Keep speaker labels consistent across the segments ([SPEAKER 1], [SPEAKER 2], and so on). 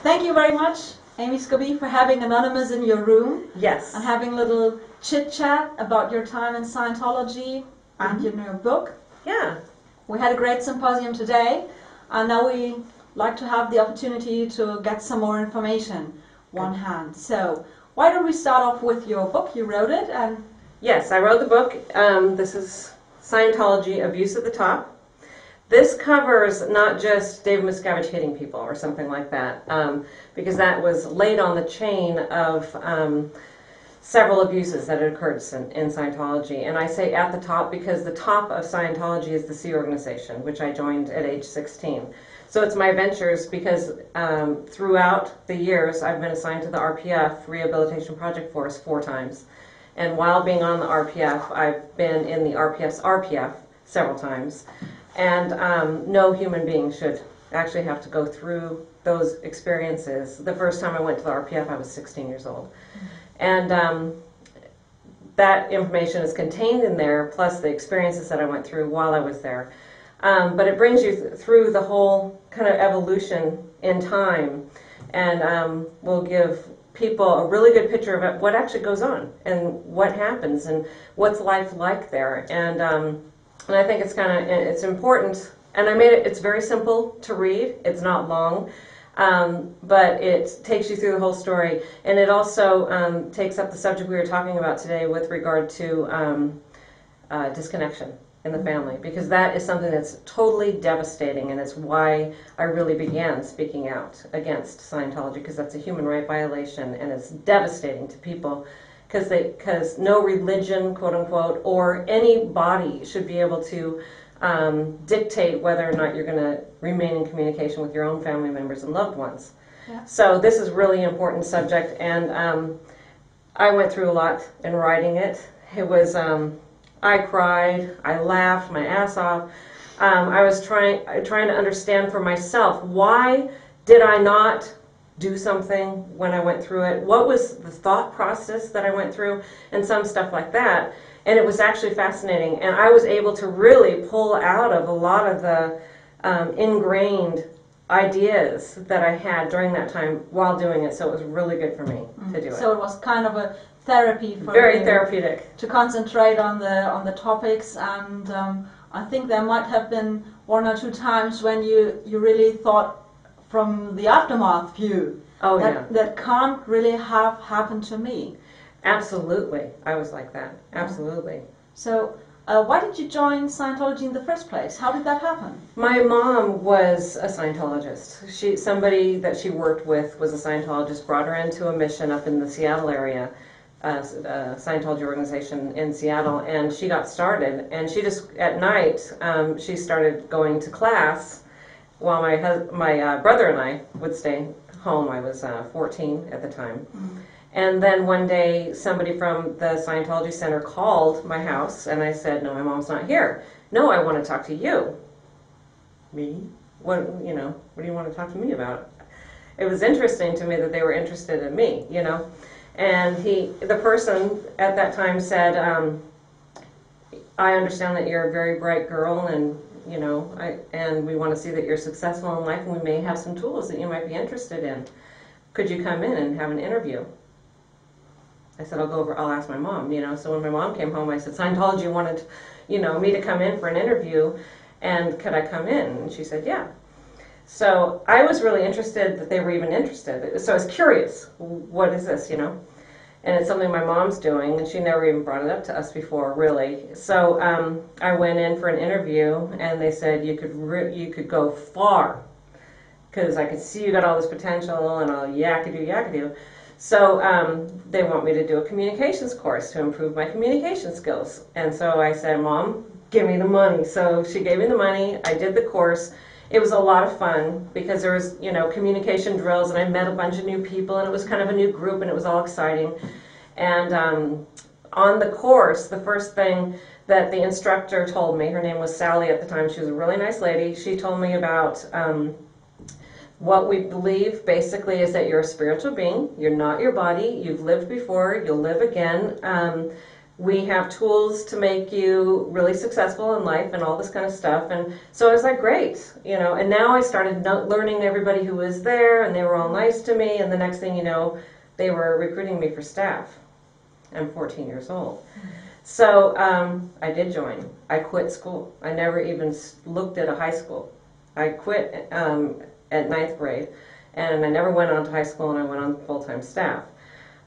[SPEAKER 1] Thank you very much, Amy Scobee, for having Anonymous in your room.
[SPEAKER 2] Yes.
[SPEAKER 1] And having a little chit-chat about your time in Scientology and your new book.
[SPEAKER 2] Yeah.
[SPEAKER 1] We had a great symposium today, and now we like to have the opportunity to get some more information one hand. So why don't we start off with your book? You wrote it, and
[SPEAKER 2] Yes, I wrote the book. This is Scientology, Abuse at the Top. This covers not just David Miscavige hitting people or something like that, because that was laid on the chain of several abuses that had occurred in Scientology. And I say at the top because the top of Scientology is the Sea Organization, which I joined at age 16. So it's my ventures because throughout the years I've been assigned to the RPF, Rehabilitation Project Force, 4 times. And while being on the RPF, I've been in the RPF's RPF several times. And no human being should actually have to go through those experiences. The first time I went to the RPF, I was 16 years old. And that information is contained in there, plus the experiences that I went through while I was there. But it brings you through the whole kind of evolution in time, and will give people a really good picture of what actually goes on and what happens and what's life like there. And I think it's important, and I made it, it's very simple to read, it's not long, but it takes you through the whole story, and it also takes up the subject we were talking about today with regard to disconnection in the family, because that is something that's totally devastating, and it's why I really began speaking out against Scientology, because that's a human right violation, and it's devastating to people. Because no religion, quote unquote, or any body should be able to dictate whether or not you're going to remain in communication with your own family members and loved ones. Yeah. So this is really important subject, and I went through a lot in writing it. It was, I cried, I laughed my ass off. I was trying to understand for myself, why did I not do something when I went through it? What was the thought process that I went through? And some stuff like that. And it was actually fascinating. And I was able to really pull out of a lot of the ingrained ideas that I had during that time while doing it. So it was really good for me to do it.
[SPEAKER 1] So it was kind of a therapy for
[SPEAKER 2] very
[SPEAKER 1] you
[SPEAKER 2] therapeutic
[SPEAKER 1] to concentrate on the topics. And I think there might have been 1 or 2 times when you really thought, from the aftermath view, that can't really have happened to me.
[SPEAKER 2] Absolutely. I was like that. Absolutely.
[SPEAKER 1] So why did you join Scientology in the first place? How did that happen?
[SPEAKER 2] My mom was a Scientologist. Somebody that she worked with was a Scientologist, brought her into a mission up in the Seattle area, a Scientology organization in Seattle, and she got started. And she just, at night, she started going to class while my brother and I would stay home. I was 14 at the time. And then one day somebody from the Scientology Center called my house, and I said, no, my mom's not here. No, I want to talk to you. Me? What do you want to talk to me about? It was interesting to me that they were interested in me, And the person at that time said, I understand that you're a very bright girl, and and we want to see that you're successful in life, and we may have some tools that you might be interested in. Could you come in and have an interview? I said, I'll ask my mom, So when my mom came home, I said, Scientology wanted, me to come in for an interview, and could I come in? And she said, yeah. So I was really interested that they were even interested. So I was curious, what is this, And it's something my mom's doing, and she never even brought it up to us before, really. So I went in for an interview, and they said you could go far, because I could see you got all this potential and all yakadoo. So they want me to do a communications course to improve my communication skills. And so I said, Mom, give me the money. So she gave me the money. I did the course. It was a lot of fun because there was, communication drills, and I met a bunch of new people, and it was kind of a new group, and it was all exciting. And on the course, the first thing that the instructor told me, her name was Sally at the time, she was a really nice lady, she told me about what we believe basically is that you're a spiritual being, you're not your body, you've lived before, you'll live again. we have tools to make you really successful in life and all this kind of stuff. And so I was like, great, and now I started learning everybody who was there, and they were all nice to me, and the next thing you know, they were recruiting me for staff. I'm 14 years old. So I did join. I quit school. I never even looked at a high school. I quit at 9th grade, and I never went on to high school, and I went on full-time staff.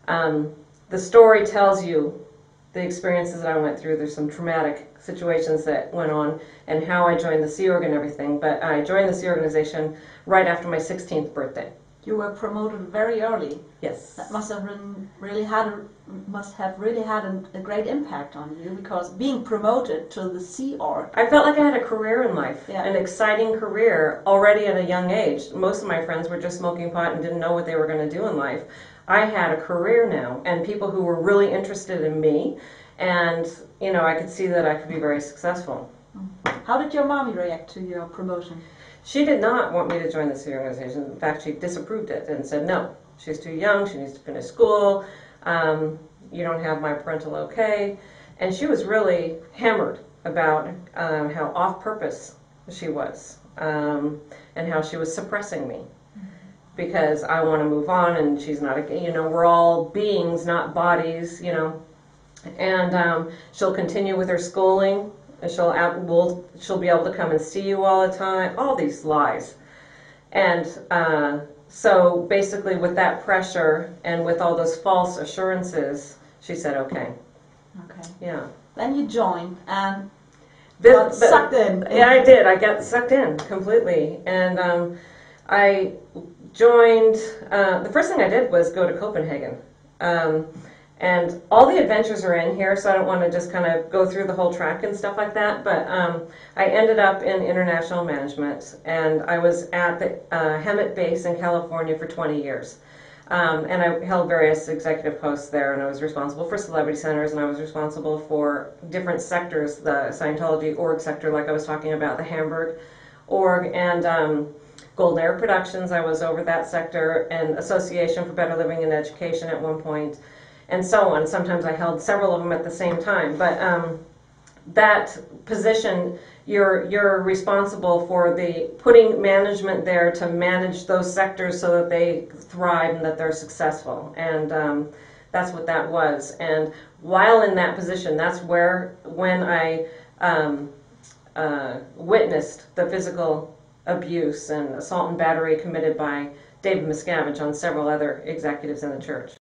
[SPEAKER 2] The story tells you the experiences that I went through. There's some traumatic situations that went on, and how I joined the Sea Org and everything, but I joined the Sea Organization right after my 16th birthday.
[SPEAKER 1] You were promoted very early.
[SPEAKER 2] Yes.
[SPEAKER 1] That must have really had a great impact on you, because being promoted to the Sea Org.
[SPEAKER 2] I felt like I had a career in life,
[SPEAKER 1] yeah.
[SPEAKER 2] An exciting career already at a young age. Most of my friends were just smoking pot and didn't know what they were going to do in life. I had a career now, and people who were really interested in me, and I could see that I could be very successful.
[SPEAKER 1] How did your mom react to your promotion?
[SPEAKER 2] She did not want me to join the Sea Organization. In fact, she disapproved it and said, no, she's too young, she needs to finish school, you don't have my parental okay. And she was really hammered about how off-purpose she was, and how she was suppressing me. Because I want to move on, and she's not, we're all beings, not bodies, And she'll continue with her schooling. She'll be able to come and see you all the time. All these lies. And so basically, with that pressure and with all those false assurances, she said, okay.
[SPEAKER 1] Okay.
[SPEAKER 2] Yeah.
[SPEAKER 1] Then you joined and got sucked in.
[SPEAKER 2] Yeah, I did. I got sucked in completely. And I joined, the first thing I did was go to Copenhagen. And all the adventures are in here, so I don't want to just kind of go through the whole track and stuff like that, but I ended up in international management, and I was at the Hemet base in California for 20 years. And I held various executive posts there, and I was responsible for celebrity centers, and I was responsible for different sectors, the Scientology org sector, like I was talking about, the Hamburg org, and Golden Era Productions, I was over that sector, and Association for Better Living and Education at one point, and so on. Sometimes I held several of them at the same time. But that position, you're responsible for putting management there to manage those sectors so that they thrive and that they're successful. And that's what that was. And while in that position, that's when I witnessed the physical abuse and assault and battery committed by David Miscavige on several other executives in the church.